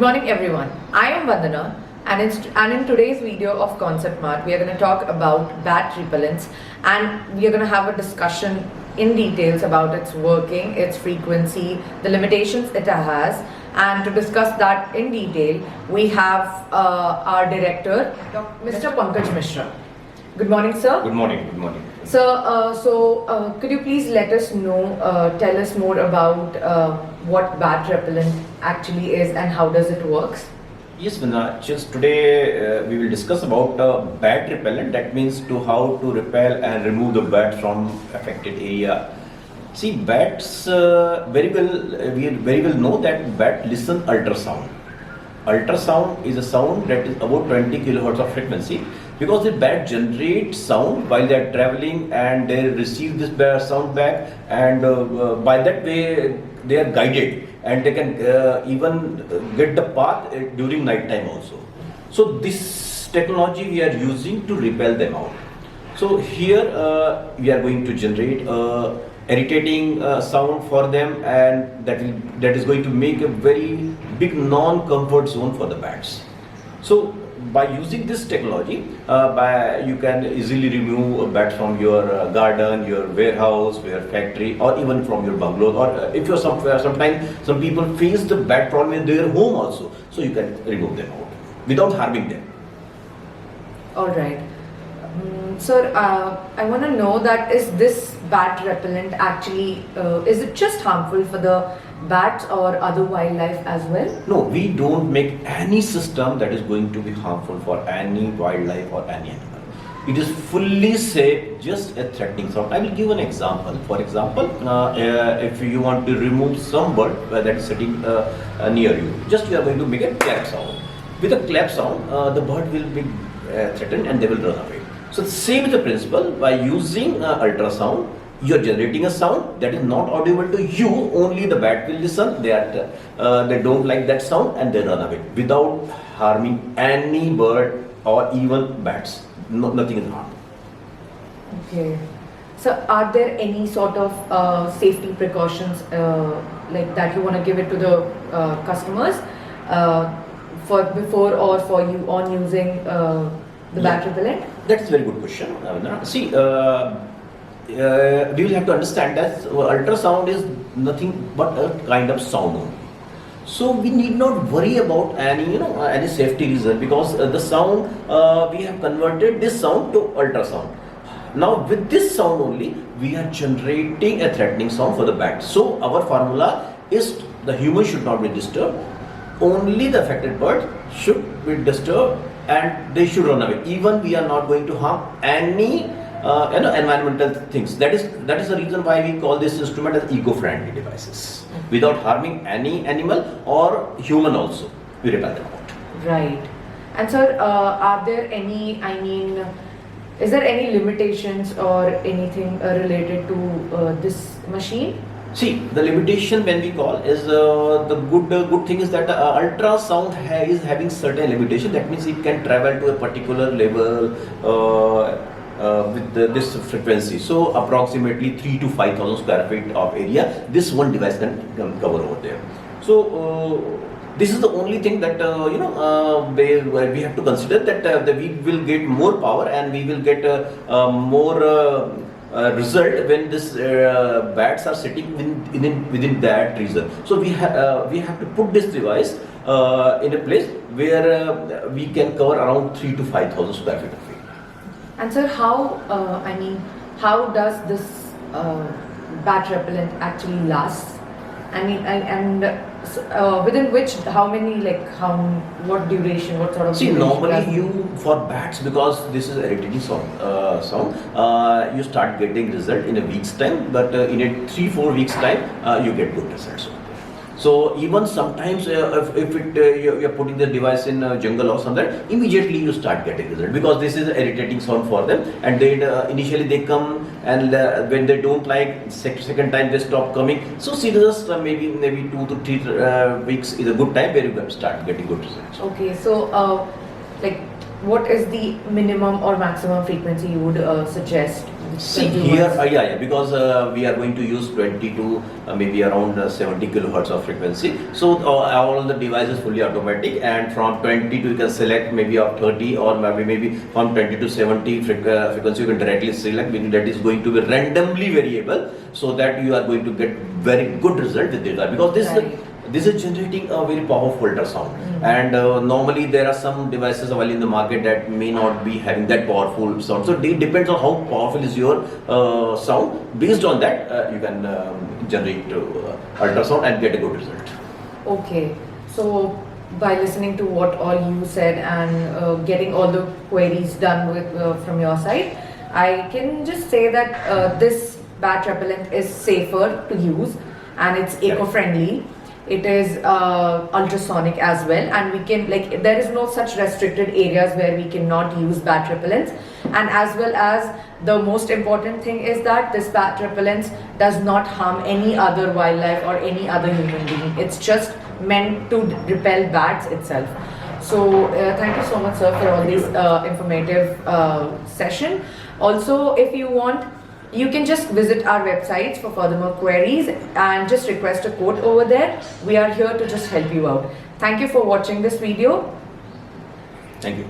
morning everyone, I am Vandana and in today's video of ConceptMart we are going to talk about bat repellents and we are going to have a discussion in details about its working, its frequency, the limitations it has, and to discuss that in detail we have our director Mr. Pankaj Mishra. Good morning sir. Good morning, good morning. Sir, could you please let us know, tell us more about what bat repellent actually is and how does it works? Yes, Vandana, just today we will discuss about bat repellent. That means to how to repel and remove the bat from affected area. See, bats we very well know that bat listen ultrasound. Ultrasound is a sound that is about 20 kilohertz of frequency, because the bat generates sound while they are traveling and they receive this sound back, and by that way they are guided and they can even get the path during night time also. So this technology we are using to repel them out. So here we are going to generate irritating sound for them, and that is going to make a very big non-comfort zone for the bats. So by using this technology, you can easily remove a bat from your garden, your warehouse, your factory, or even from your bungalow. Or if you're sometimes some people face the bat problem in their home also, so you can remove them out without harming them. All right. Sir, I want to know that is this bat repellent actually, is it just harmful for the bats or other wildlife as well? No, we don't make any system that is going to be harmful for any wildlife or any animal. It is fully safe, just a threatening sound. I will give an example. For example, if you want to remove some bird that is sitting near you, just you are going to make a clap sound. With a clap sound, the bird will be threatened and they will run away. So the same is the principle. By using ultrasound, you are generating a sound that is not audible to you. Only the bat will listen. They don't like that sound and they run away without harming any bird or even bats. No, nothing is harmed. Okay. So are there any sort of safety precautions like that you want to give it to the customers for before or for you on using the bat repellent? That's a very good question. See, we will have to understand that ultrasound is nothing but a kind of sound only. So we need not worry about any safety reason, because the sound we have converted this sound to ultrasound. Now with this sound only we are generating a threatening sound for the bat. So our formula is the human should not be disturbed. Only the affected bird should be disturbed and they should run away. Even we are not going to harm any environmental things. That is the reason why we call this instrument as eco-friendly devices. Without harming any animal or human also, we repel them out. Right. And sir, are there any, is there any limitations or anything related to this machine? See, the limitation when we call is the good thing is that ultrasound is having certain limitation. That means it can travel to a particular level with this frequency. So approximately 3 to 5,000 square feet of area, this one device can cover over there. So this is the only thing that we have to consider, that we will get more power and we will get more result when this bats are sitting within that region. So we have to put this device in a place where we can cover around 3 to 5,000 square feet of area. And sir, how does this bat repellent actually last? Within which, what duration, what sort of? See, normally for bats, because this is irritating sound, you start getting result in a week's time, but in a 3-4 weeks time, you get good results. So even sometimes if you are putting the device in a jungle or something, immediately you start getting result, because this is an irritating sound for them, and they initially they come, and when they don't like, second time they stop coming. So serious, maybe 2 to 3 weeks is a good time where you start getting good results. Okay, so what is the minimum or maximum frequency you would suggest See consumers? here, because we are going to use 20 to maybe around 70 kilohertz of frequency. So all the devices fully automatic, and from 20 to you can select maybe of 30, or maybe from 20 to 70 frequency you can directly select, meaning that is going to be randomly variable, so that you are going to get very good result with data, because this is generating a very powerful ultrasound. And normally there are some devices available in the market that may not be having that powerful sound. So it depends on how powerful is your sound. Based on that, you can generate ultrasound and get a good result. Okay, so by listening to what all you said and getting all the queries done with from your side, I can just say that this bat repellent is safer to use, and it's eco-friendly. It is ultrasonic as well, and we can, like, there is no such restricted areas where we cannot use bat repellents. And as well as the most important thing is that this bat repellent does not harm any other wildlife or any other human being. It's just meant to repel bats itself. So thank you so much, sir, for all this informative session. Also, if you want, you can just visit our websites for further queries and just request a quote over there. We are here to just help you out. Thank you for watching this video. Thank you.